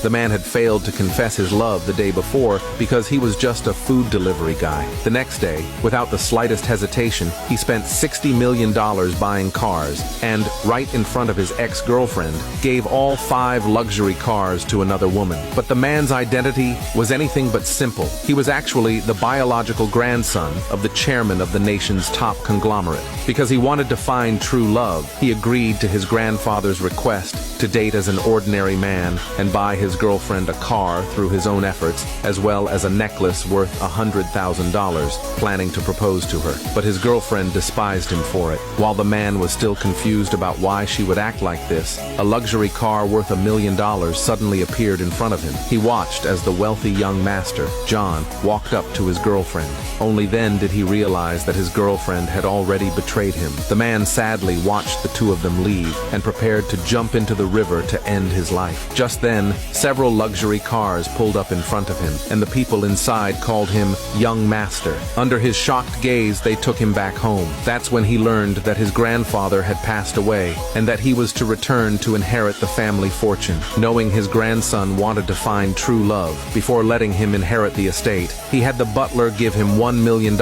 The man had failed to confess his love the day before because he was just a food delivery guy. The next day, without the slightest hesitation, he spent $60 million buying cars and, right in front of his ex-girlfriend, gave all 5 luxury cars to another woman. But the man's identity was anything but simple. He was actually the biological grandson of the chairman of the nation's top conglomerate. Because he wanted to find true love, he agreed to his grandfather's request to date as an ordinary man and buy his girlfriend a car through his own efforts, as well as a necklace worth $100,000, planning to propose to her. But his girlfriend despised him for it. While the man was still confused about why she would act like this, a luxury car worth $1 million suddenly appeared in front of him. He watched as the wealthy young master, John, walked up to his girlfriend. Only then did he realize that his girlfriend had already betrayed him. The man sadly watched the two of them leave and prepared to jump into the river to end his life. Just then, several luxury cars pulled up in front of him, and the people inside called him Young Master. Under his shocked gaze, they took him back home. That's when he learned that his grandfather had passed away, and that he was to return to inherit the family fortune. Knowing his grandson wanted to find true love, before letting him inherit the estate, he had the butler give him $1 million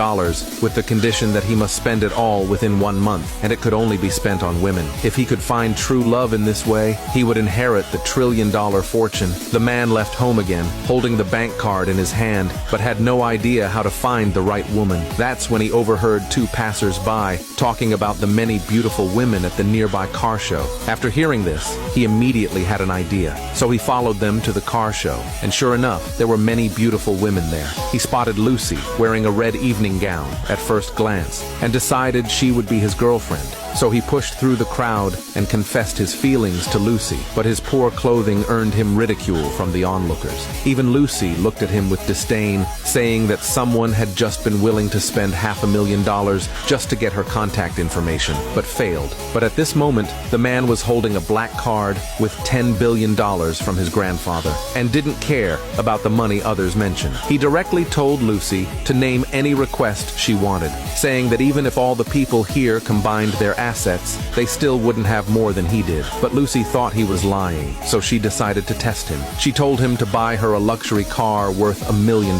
with the condition that he must spend it all within 1 month, and it could only be spent on women. If he could find true love in this way, he would inherit the trillion-dollar fortune. The man left home again, holding the bank card in his hand, but had no idea how to find the right woman. That's when he overheard 2 passers-by talking about the many beautiful women at the nearby car show. After hearing this, he immediately had an idea. So he followed them to the car show, and sure enough, there were many beautiful women there. He spotted Lucy, wearing a red evening gown, at first glance, and decided she would be his girlfriend. So he pushed through the crowd and confessed his feelings to Lucy, but his poor clothing earned him ridicule from the onlookers. Even Lucy looked at him with disdain, saying that someone had just been willing to spend $500,000 just to get her contact information, but failed. But at this moment, the man was holding a black card with $10 billion from his grandfather, and didn't care about the money others mentioned. He directly told Lucy to name any request she wanted, saying that even if all the people here combined their assets, they still wouldn't have more than he did. But Lucy thought he was lying, so she decided to test him. She told him to buy her a luxury car worth $1 million.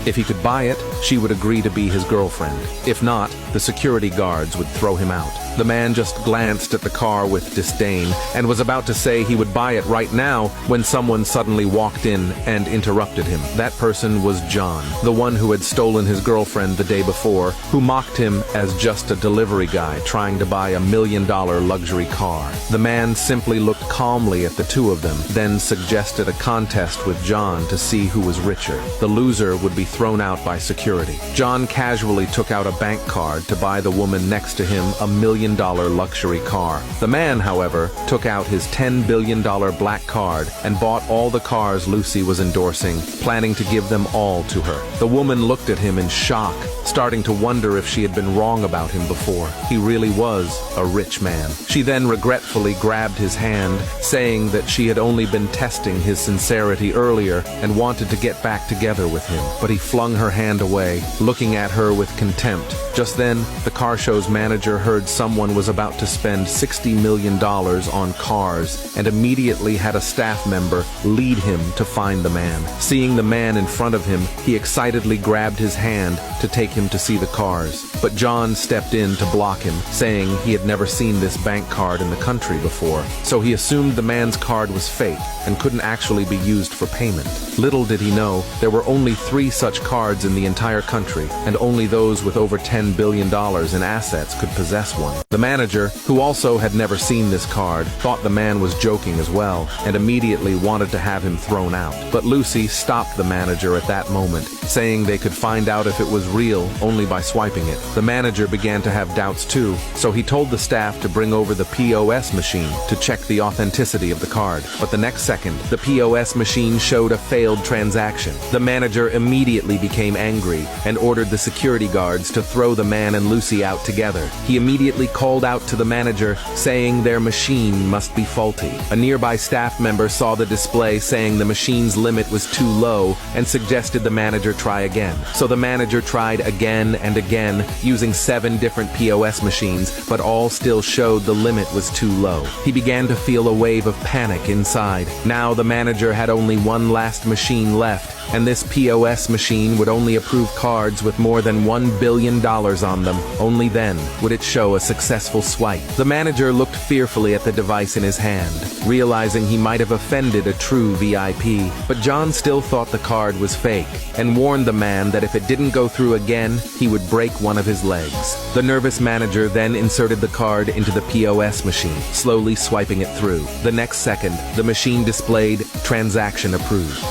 If he could buy it, she would agree to be his girlfriend. If not, the security guards would throw him out. The man just glanced at the car with disdain and was about to say he would buy it right now when someone suddenly walked in and interrupted him. That person was John, the one who had stolen his girlfriend the day before, who mocked him as just a delivery guy trying to buy $1 million luxury car. The man simply looked calmly at the two of them, then suggested a contest with John to see who was richer. The loser would be thrown out by security. John casually took out a bank card to buy the woman next to him $1 million luxury car. The man, however, took out his $10 billion black card and bought all the cars Lucy was endorsing, planning to give them all to her. The woman looked at him in shock, starting to wonder if she had been wrong about him before. He really was a rich man. She then regretfully grabbed his hand, saying that she had only been testing his sincerity earlier and wanted to get back together with him. But he flung her hand away, looking at her with contempt. Just then, the car show's manager heard someone was about to spend $60 million on cars and immediately had a staff member lead him to find the man. Seeing the man in front of him, he excitedly grabbed his hand to take him to see the cars. But John stepped in to block him, saying he had never seen this bank card in the country before, so he assumed the man's card was fake and couldn't actually be used for payment. Little did he know, there were only 3 such cards in the entire country, and only those with over $10 billion in assets could possess one. The manager, who also had never seen this card, thought the man was joking as well, and immediately wanted to have him thrown out. But Lucy stopped the manager at that moment, saying they could find out if it was real only by swiping it. The manager began to have doubts too, so he told the staff to bring over the POS machine to check the authenticity of the card. But the next second, the POS machine showed a failed transaction. The manager immediately became angry and ordered the security guards to throw the man and Lucy out together. He immediately called out to the manager, saying their machine must be faulty. A nearby staff member saw the display saying the machine's limit was too low and suggested the manager try again. So the manager tried again and again, using 7 different POS machines, but all still showed the limit was too low. He began to feel a wave of panic inside. Now the manager had only one last machine left, and this POS machine would only approve cards with more than $1 billion on them. Only then would it show a successful swipe. The manager looked fearfully at the device in his hand, realizing he might have offended a true VIP. But John still thought the card was fake, and warned the man that if it didn't go through again, he would break one of his legs. The nervous manager then inserted the card into the POS machine, slowly swiping it through. The next second, the machine displayed "Transaction approved."